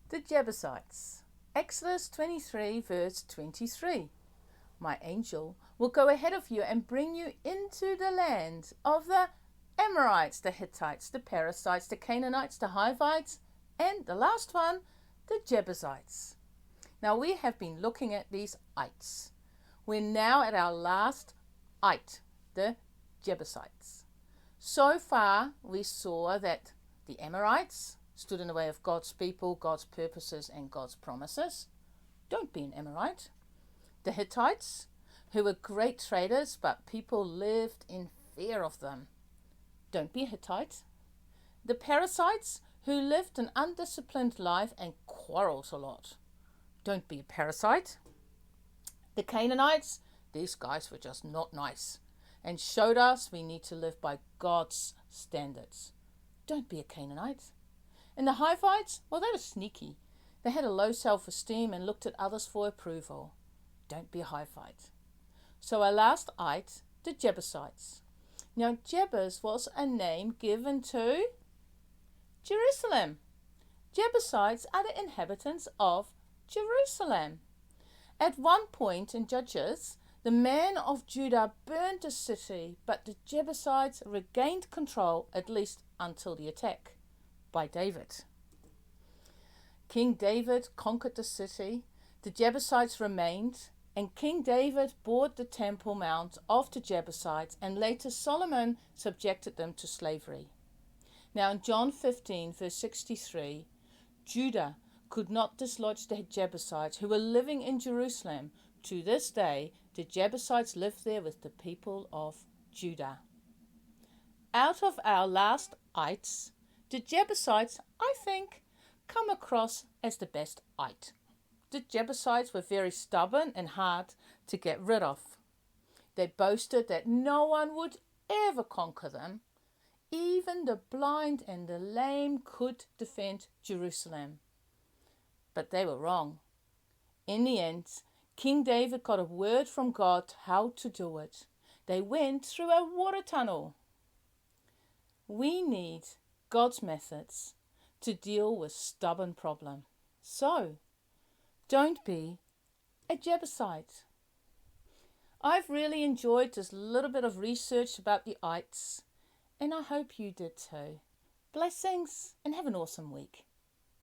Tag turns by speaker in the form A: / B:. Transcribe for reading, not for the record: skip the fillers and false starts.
A: The Jebusites. Exodus 23 verse 23. My angel will go ahead of you and bring you into the land of the Amorites, the Hittites, the Perizzites, the Canaanites, the Hivites, and the last one, the Jebusites. Now we have been looking at these ites. We're now at our last ite, the Jebusites. So far we saw that the Amorites stood in the way of God's people, God's purposes, and God's promises. Don't be an Amorite. The Hittites, who were great traders, but people lived in fear of them. Don't be a Hittite. The Perizzites, who lived an undisciplined life and quarreled a lot. Don't be a parasite. The Canaanites, these guys were just not nice and showed us we need to live by God's standards. Don't be a Canaanite. And the Hivites, well, they were sneaky. They had a low self-esteem and looked at others for approval. Don't be a Hivite. So our last ite, the Jebusites. Now, Jebus was a name given to Jerusalem. Jebusites are the inhabitants of Jerusalem. At one point in Judges, the men of Judah burned the city, but the Jebusites regained control, at least until the attack by David. King David conquered the city, the Jebusites remained, and King David bought the Temple Mount of the Jebusites, and later Solomon subjected them to slavery. Now in John 15 verse 63, Judah could not dislodge the Jebusites who were living in Jerusalem. To this day, the Jebusites live there with the people of Judah. Out of our last ites, the Jebusites, I think, come across as the best ite. The Jebusites were very stubborn and hard to get rid of. They boasted that no one would ever conquer them. Even the blind and the lame could defend Jerusalem. But they were wrong. In the end, King David got a word from God how to do it. They went through a water tunnel. We need God's methods to deal with stubborn problems. So, don't be a Jebusite. I've really enjoyed this little bit of research about the ites, and I hope you did too. Blessings and have an awesome week.